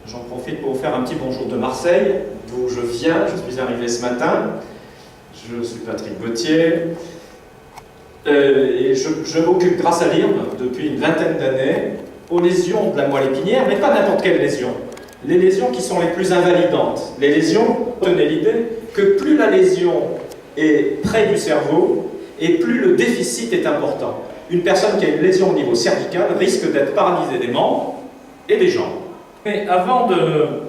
J'en profite pour vous faire un petit bonjour de Marseille, d'où je viens. Je suis arrivé ce matin. Je suis Patrick Gauthier. Et je m'occupe, grâce à l'IRM, depuis une vingtaine d'années, aux lésions de la moelle épinière, mais pas n'importe quelle lésion. Les lésions qui sont les plus invalidantes. Les lésions, tenez l'idée que plus la lésion est près du cerveau, et plus le déficit est important. Une personne qui a une lésion au niveau cervical risque d'être paralysée des membres et des jambes. Mais avant de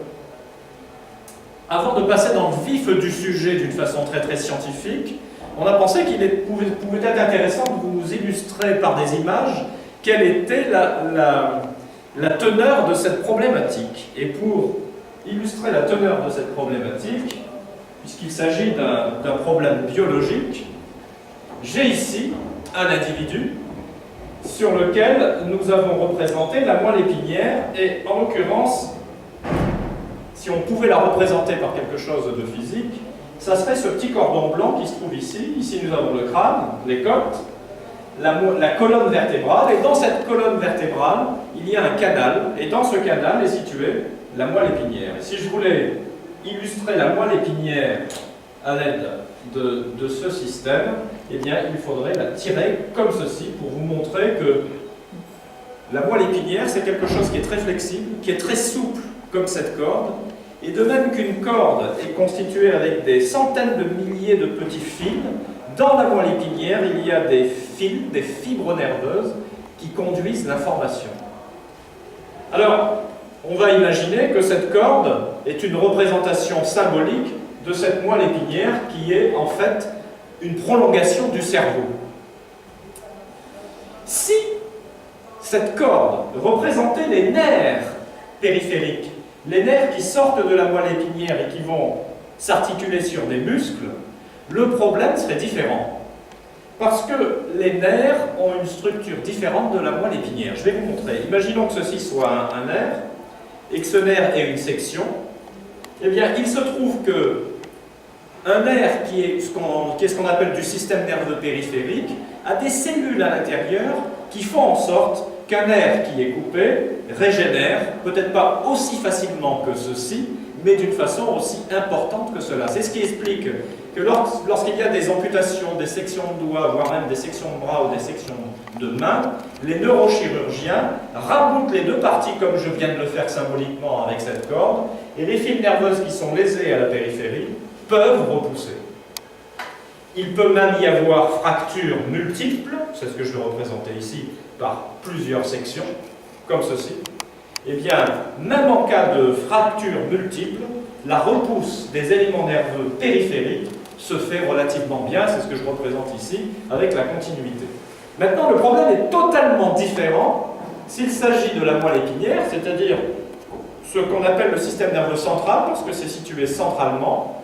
passer dans le vif du sujet d'une façon très scientifique, on a pensé qu'il pouvait être intéressant de vous illustrer par des images quelle était la teneur de cette problématique. Et pour illustrer la teneur de cette problématique, puisqu'il s'agit d'un problème biologique, j'ai ici un individu sur lequel nous avons représenté la moelle épinière, et en l'occurrence, si on pouvait la représenter par quelque chose de physique, ça serait ce petit cordon blanc qui se trouve ici. Ici nous avons le crâne, les côtes, la colonne vertébrale, et dans cette colonne vertébrale, il y a un canal, et dans ce canal est située la moelle épinière. Et si je voulais illustrer la moelle épinière à l'aide de ce système, eh bien, il faudrait la tirer comme ceci pour vous montrer que la moelle épinière, c'est quelque chose qui est très flexible, qui est très souple comme cette corde, et de même qu'une corde est constituée avec des centaines de milliers de petits fils, dans la moelle épinière, il y a des fils, des fibres nerveuses qui conduisent l'information. Alors, on va imaginer que cette corde est une représentation symbolique de cette moelle épinière qui est en fait une prolongation du cerveau. Si cette corde représentait les nerfs périphériques, les nerfs qui sortent de la moelle épinière et qui vont s'articuler sur des muscles, le problème serait différent. Parce que les nerfs ont une structure différente de la moelle épinière. Je vais vous montrer. Imaginons que ceci soit un nerf et que ce nerf ait une section. Eh bien, il se trouve que un nerf qui est ce qu'on appelle du système nerveux périphérique a des cellules à l'intérieur qui font en sorte qu'un nerf qui est coupé régénère, peut-être pas aussi facilement que ceci, mais d'une façon aussi importante que cela. C'est ce qui explique que lorsqu'il y a des amputations, des sections de doigts, voire même des sections de bras ou des sections de mains, les neurochirurgiens raboutent les deux parties comme je viens de le faire symboliquement avec cette corde, et les fibres nerveuses qui sont lésées à la périphérie peuvent repousser. Il peut même y avoir fractures multiples, c'est ce que je vais représenter ici par plusieurs sections, comme ceci. Eh bien, même en cas de fracture multiple, la repousse des éléments nerveux périphériques se fait relativement bien, c'est ce que je représente ici, avec la continuité. Maintenant, le problème est totalement différent s'il s'agit de la moelle épinière, c'est-à-dire ce qu'on appelle le système nerveux central, parce que c'est situé centralement,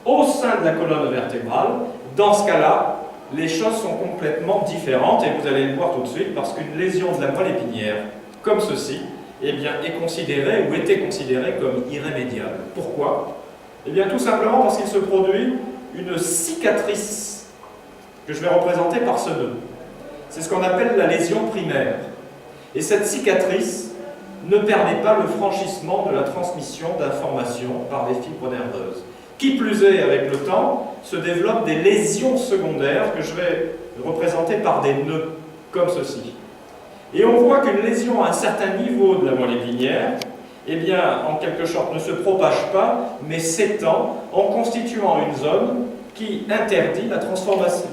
au sein de la colonne vertébrale. Dans ce cas-là, les choses sont complètement différentes, et vous allez le voir tout de suite, parce qu'une lésion de la moelle épinière, comme ceci, eh bien, est considérée ou était considérée comme irrémédiable. Pourquoi? Eh bien, tout simplement parce qu'il se produit une cicatrice que je vais représenter par ce nœud. C'est ce qu'on appelle la lésion primaire. Et cette cicatrice ne permet pas le franchissement de la transmission d'informations par les fibres nerveuses. Qui plus est, avec le temps, se développent des lésions secondaires que je vais représenter par des nœuds, comme ceci. Et on voit qu'une lésion à un certain niveau de la moelle épinière, eh bien, en quelque sorte, ne se propage pas, mais s'étend en constituant une zone qui interdit la transformation,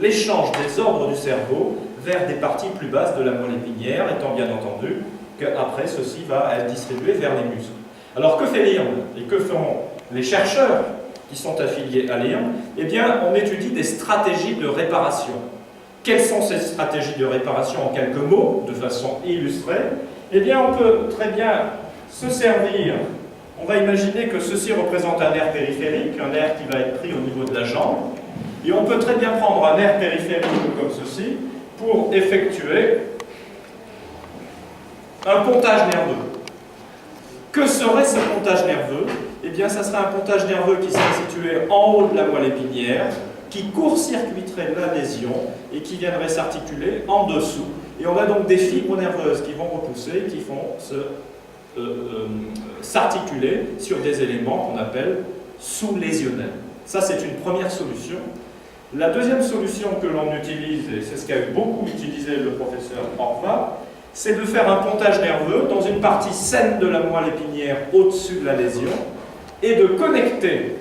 l'échange des ordres du cerveau vers des parties plus basses de la moelle épinière, étant bien entendu qu'après, ceci va être distribué vers les muscles. Alors, que fait l'IRM et que font les chercheurs qui sont affiliés à l'IRM? Eh bien, on étudie des stratégies de réparation. Quelles sont ces stratégies de réparation en quelques mots, de façon illustrée? Eh bien, on peut très bien se servir, on va imaginer que ceci représente un nerf périphérique, un nerf qui va être pris au niveau de la jambe, et on peut très bien prendre un nerf périphérique comme ceci pour effectuer un pontage nerveux. Que serait ce pontage nerveux? Eh bien, ça serait un pontage nerveux qui serait situé en haut de la moelle épinière, qui court-circuiterait la lésion et qui viendrait s'articuler en dessous. Et on a donc des fibres nerveuses qui vont repousser, qui font s'articuler sur des éléments qu'on appelle sous-lésionnels. Ça, c'est une première solution. La deuxième solution que l'on utilise, et c'est ce qu'a beaucoup utilisé le professeur Horvath, c'est de faire un pontage nerveux dans une partie saine de la moelle épinière au-dessus de la lésion et de connecter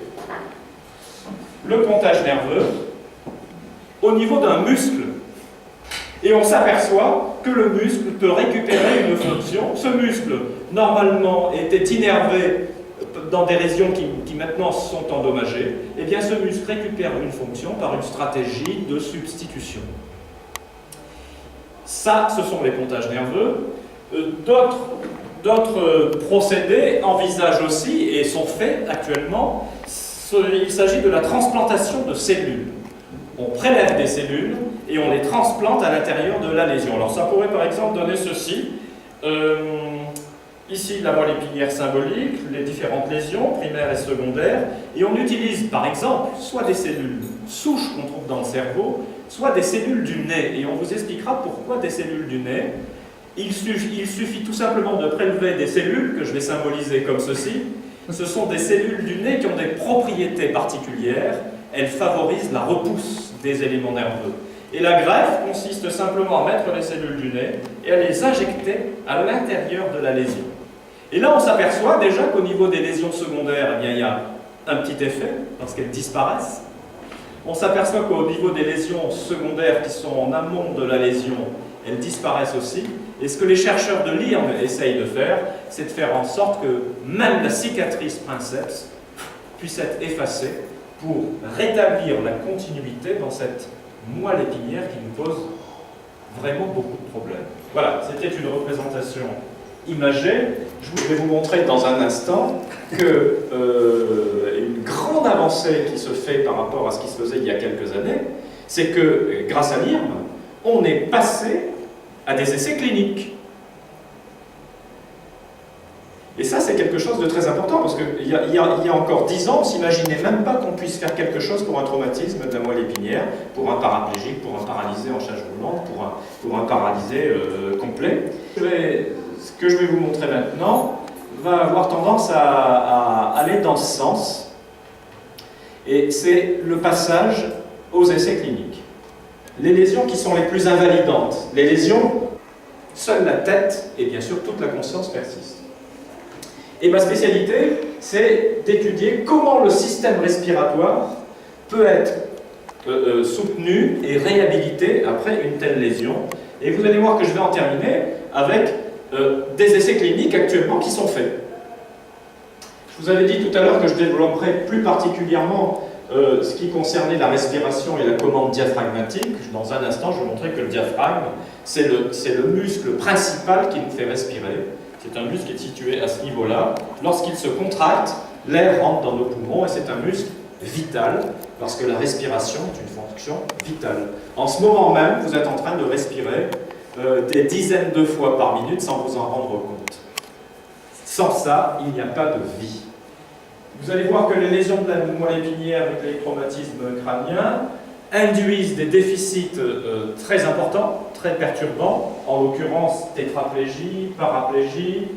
le pontage nerveux au niveau d'un muscle. Et on s'aperçoit que le muscle peut récupérer une fonction. Ce muscle, normalement, était innervé dans des régions qui maintenant sont endommagées. Et bien ce muscle récupère une fonction par une stratégie de substitution. Ça, ce sont les pontages nerveux. D'autres procédés envisagent aussi, et sont faits actuellement, il s'agit de la transplantation de cellules. On prélève des cellules et on les transplante à l'intérieur de la lésion. Alors ça pourrait par exemple donner ceci. Ici la moelle épinière symbolique, les différentes lésions, primaires et secondaires. Et on utilise par exemple soit des cellules souches qu'on trouve dans le cerveau, soit des cellules du nez. Et on vous expliquera pourquoi des cellules du nez. Il suffit tout simplement de prélever des cellules, que je vais symboliser comme ceci. Ce sont des cellules du nez qui ont des propriétés particulières. Elles favorisent la repousse des éléments nerveux. Et la greffe consiste simplement à mettre les cellules du nez et à les injecter à l'intérieur de la lésion. Et là, on s'aperçoit déjà qu'au niveau des lésions secondaires, eh bien, il y a un petit effet, parce qu'elles disparaissent. On s'aperçoit qu'au niveau des lésions secondaires qui sont en amont de la lésion, elles disparaissent aussi. Et ce que les chercheurs de l'IRM essayent de faire, c'est de faire en sorte que même la cicatrice princeps puisse être effacée pour rétablir la continuité dans cette moelle épinière qui nous pose vraiment beaucoup de problèmes. Voilà, c'était une représentation imagée. Je vais vous montrer dans un instant que une grande avancée qui se fait par rapport à ce qui se faisait il y a quelques années, c'est que grâce à l'IRM, on est passé à des essais cliniques. Et ça, c'est quelque chose de très important, parce qu'il y a encore 10 ans, on ne s'imaginait même pas qu'on puisse faire quelque chose pour un traumatisme de la moelle épinière, pour un paraplégique, pour un paralysé en chaise roulante, pour un paralysé complet. Ce que je vais vous montrer maintenant va avoir tendance à aller dans ce sens, et c'est le passage aux essais cliniques. Les lésions qui sont les plus invalidantes, les lésions, seule la tête et bien sûr toute la conscience persistent. Et ma spécialité, c'est d'étudier comment le système respiratoire peut être soutenu et réhabilité après une telle lésion. Et vous allez voir que je vais en terminer avec des essais cliniques actuellement qui sont faits. Je vous avais dit tout à l'heure que je développerais plus particulièrement ce qui concernait la respiration et la commande diaphragmatique. Dans un instant, je vais montrer que le diaphragme, c'est le muscle principal qui nous fait respirer. C'est un muscle qui est situé à ce niveau-là. Lorsqu'il se contracte, l'air rentre dans nos poumons et c'est un muscle vital, parce que la respiration est une fonction vitale. En ce moment même, vous êtes en train de respirer des dizaines de fois par minute sans vous en rendre compte. Sans ça, il n'y a pas de vie. Vous allez voir que les lésions de la moelle épinière avec les traumatismes crâniens induisent des déficits très importants, très perturbants, en l'occurrence tétraplégie, paraplégie,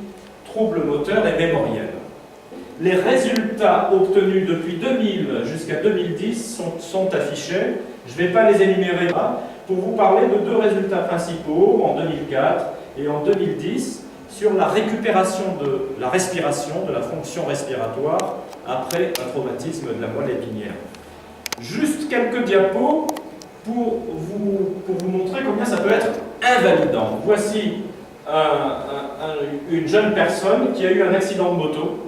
troubles moteurs et mémoriels. Les résultats obtenus depuis 2000 jusqu'à 2010 sont affichés. Je ne vais pas les énumérer là, pour vous parler de deux résultats principaux en 2004 et en 2010 sur la récupération de la respiration, de la fonction respiratoire après un traumatisme de la moelle épinière. Juste quelques diapos pour vous montrer combien ça peut être invalidant. Voici une jeune personne qui a eu un accident de moto.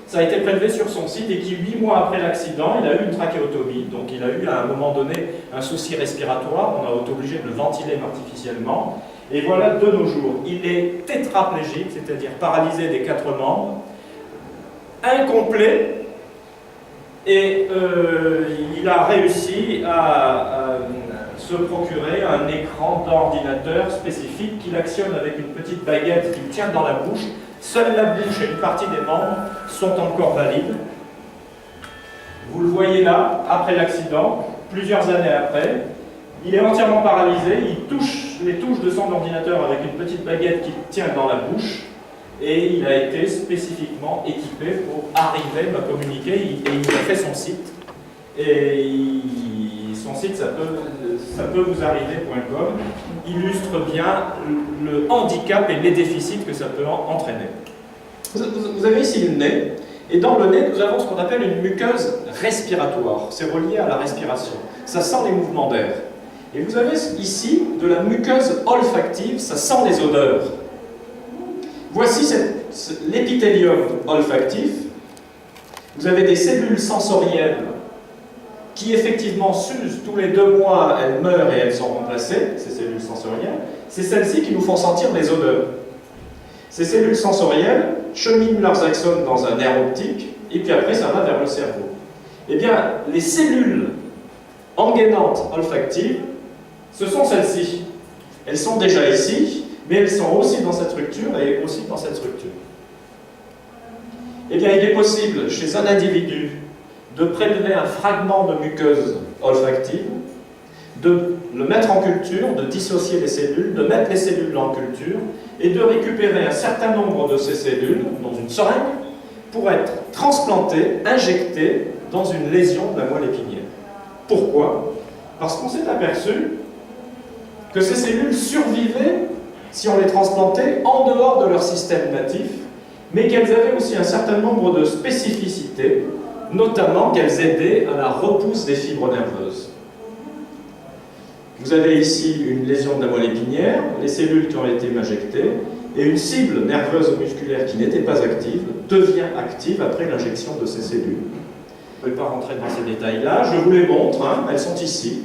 Ça a été prélevé sur son site et qui, 8 mois après l'accident, il a eu une trachéotomie. Donc il a eu à un moment donné un souci respiratoire. On a été obligé de le ventiler artificiellement. Et voilà de nos jours. Il est tétraplégique, c'est-à-dire paralysé des 4 membres, incomplet, et il a réussi à se procurer un écran d'ordinateur spécifique qu'il actionne avec une petite baguette qu'il tient dans la bouche. Seule la bouche et une partie des membres sont encore valides. Vous le voyez là, après l'accident, plusieurs années après. Il est entièrement paralysé, il touche les touches de son ordinateur avec une petite baguette qu'il tient dans la bouche. et il a été spécifiquement équipé pour arriver à communiquer, et il a fait son site. Et son site, ça peut vous arriver.com, illustre bien le handicap et les déficits que ça peut entraîner. Vous avez ici le nez, et dans le nez, nous avons ce qu'on appelle une muqueuse respiratoire. C'est relié à la respiration. Ça sent les mouvements d'air. Et vous avez ici de la muqueuse olfactive, ça sent les odeurs. Voici l'épithélium olfactif. Vous avez des cellules sensorielles qui effectivement s'usent tous les 2 mois, elles meurent et elles sont remplacées, ces cellules sensorielles. C'est celles-ci qui nous font sentir les odeurs. Ces cellules sensorielles cheminent leurs axones dans un nerf optique, et puis après ça va vers le cerveau. Eh bien, les cellules engainantes olfactives, ce sont celles-ci. Elles sont déjà ici, mais elles sont aussi dans cette structure et aussi dans cette structure. Eh bien, il est possible, chez un individu, de prélever un fragment de muqueuse olfactive, de le mettre en culture, de dissocier les cellules, de mettre les cellules en culture et de récupérer un certain nombre de ces cellules dans une seringue pour être transplantées, injectées dans une lésion de la moelle épinière. Pourquoi? Parce qu'on s'est aperçu que ces cellules survivaient si on les transplantait en dehors de leur système natif, mais qu'elles avaient aussi un certain nombre de spécificités, notamment qu'elles aidaient à la repousse des fibres nerveuses. Vous avez ici une lésion de la moelle épinière, les cellules qui ont été injectées, et une cible nerveuse ou musculaire qui n'était pas active devient active après l'injection de ces cellules. Je ne vais pas rentrer dans ces détails-là, je vous les montre, hein. Elles sont ici.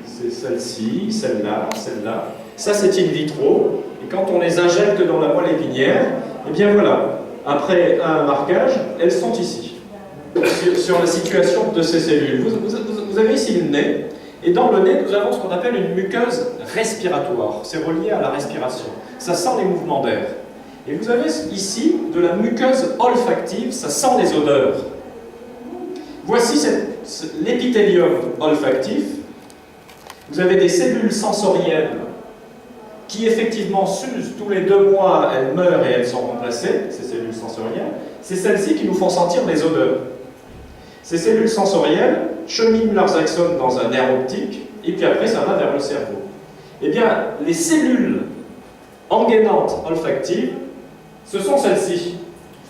C'est celle-ci, celle-là, celle-là. Ça, c'est in vitro, et quand on les injecte dans la moelle épinière, eh bien voilà, après un marquage, elles sont ici. Sur la situation de ces cellules. Vous avez ici le nez, et dans le nez, nous avons ce qu'on appelle une muqueuse respiratoire. C'est relié à la respiration. Ça sent les mouvements d'air. Et vous avez ici de la muqueuse olfactive, ça sent les odeurs. Voici l'épithélium olfactif. Vous avez des cellules sensorielles qui effectivement s'usent tous les 2 mois, elles meurent et elles sont remplacées, ces cellules sensorielles. C'est celles-ci qui nous font sentir les odeurs. Ces cellules sensorielles cheminent leurs axones dans un nerf optique, et puis après ça va vers le cerveau. Eh bien, les cellules engainantes olfactives, ce sont celles-ci.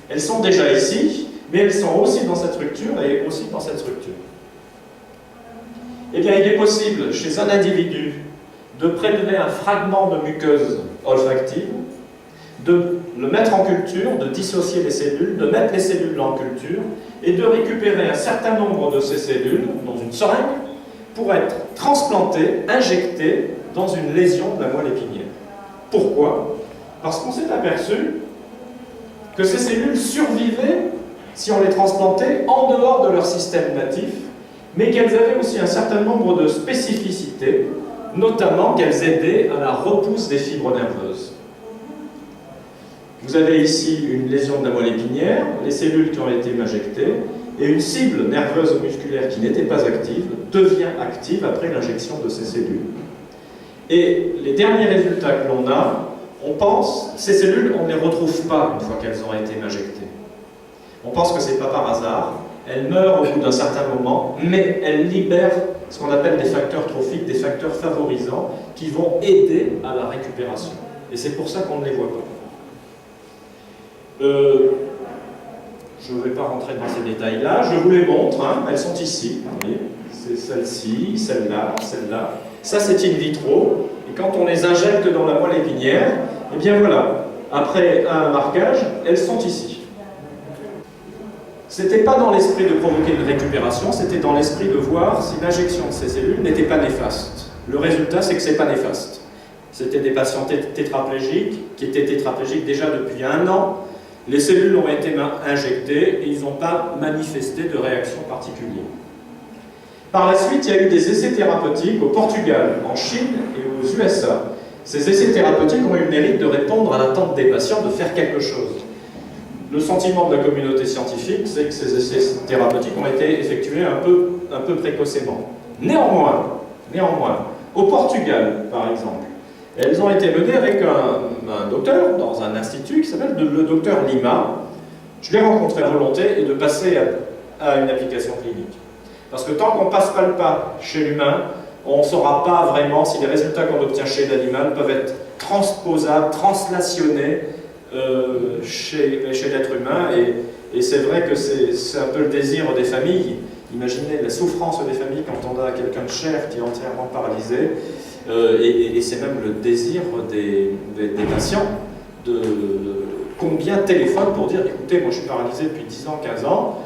Elles sont déjà ici, mais elles sont aussi dans cette structure et aussi dans cette structure. Eh bien, il est possible, chez un individu, de prélever un fragment de muqueuse olfactive, de le mettre en culture, de dissocier les cellules, de mettre les cellules en culture et de récupérer un certain nombre de ces cellules dans une seringue pour être transplantées, injectées dans une lésion de la moelle épinière. Pourquoi? Parce qu'on s'est aperçu que ces cellules survivaient si on les transplantait en dehors de leur système natif, mais qu'elles avaient aussi un certain nombre de spécificités, notamment qu'elles aidaient à la repousse des fibres nerveuses. Vous avez ici une lésion de la moelle épinière, les cellules qui ont été injectées, et une cible nerveuse ou musculaire qui n'était pas active devient active après l'injection de ces cellules. Et les derniers résultats que l'on a, on pense, ces cellules, on ne les retrouve pas une fois qu'elles ont été injectées. On pense que ce n'est pas par hasard, elles meurent au bout d'un certain moment, mais elles libèrent ce qu'on appelle des facteurs trophiques, des facteurs favorisants, qui vont aider à la récupération. Et c'est pour ça qu'on ne les voit pas. Je ne vais pas rentrer dans ces détails-là, je vous les montre, hein. Elles sont ici. C'est celle-ci, celle-là, celle-là. Ça, c'est in vitro, et quand on les injecte dans la moelle épinière, eh bien voilà, après un marquage, elles sont ici. C'était pas dans l'esprit de provoquer une récupération, c'était dans l'esprit de voir si l'injection de ces cellules n'était pas néfaste. Le résultat, c'est que c'est pas néfaste. C'était des patients tétraplégiques, qui étaient tétraplégiques déjà depuis 1 an. Les cellules ont été injectées et ils n'ont pas manifesté de réaction particulière. Par la suite, il y a eu des essais thérapeutiques au Portugal, en Chine et aux USA. Ces essais thérapeutiques ont eu le mérite de répondre à l'attente des patients de faire quelque chose. Le sentiment de la communauté scientifique, c'est que ces essais thérapeutiques ont été effectués un peu précocement. Néanmoins, au Portugal, par exemple, Et elles ont été menées avec un docteur dans un institut qui s'appelle le docteur Lima. Je l'ai rencontré à volonté et de passer à une application clinique. Parce que tant qu'on ne passe pas le pas chez l'humain, on ne saura pas vraiment si les résultats qu'on obtient chez l'animal peuvent être transposables, translationnés chez l'être humain. Et c'est vrai que c'est un peu le désir des familles. Imaginez la souffrance des familles quand on a quelqu'un de cher qui est entièrement paralysé. Et c'est même le désir des patients de combien téléphone pour dire écoutez, moi je suis paralysé depuis 10 ans, 15 ans,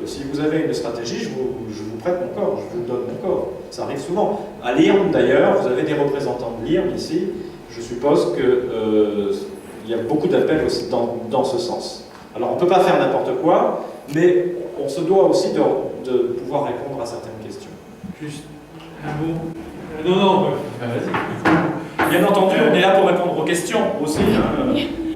si vous avez une stratégie, je vous prête mon corps, je vous donne mon corps. Ça arrive souvent. À l'IRM d'ailleurs, vous avez des représentants de l'IRM ici, je suppose qu'il y a beaucoup d'appels aussi dans ce sens. Alors on ne peut pas faire n'importe quoi, mais on se doit aussi de pouvoir répondre à certaines questions. Juste un mot. Non, vas-y. Bien entendu, on est là pour répondre aux questions aussi. Hein.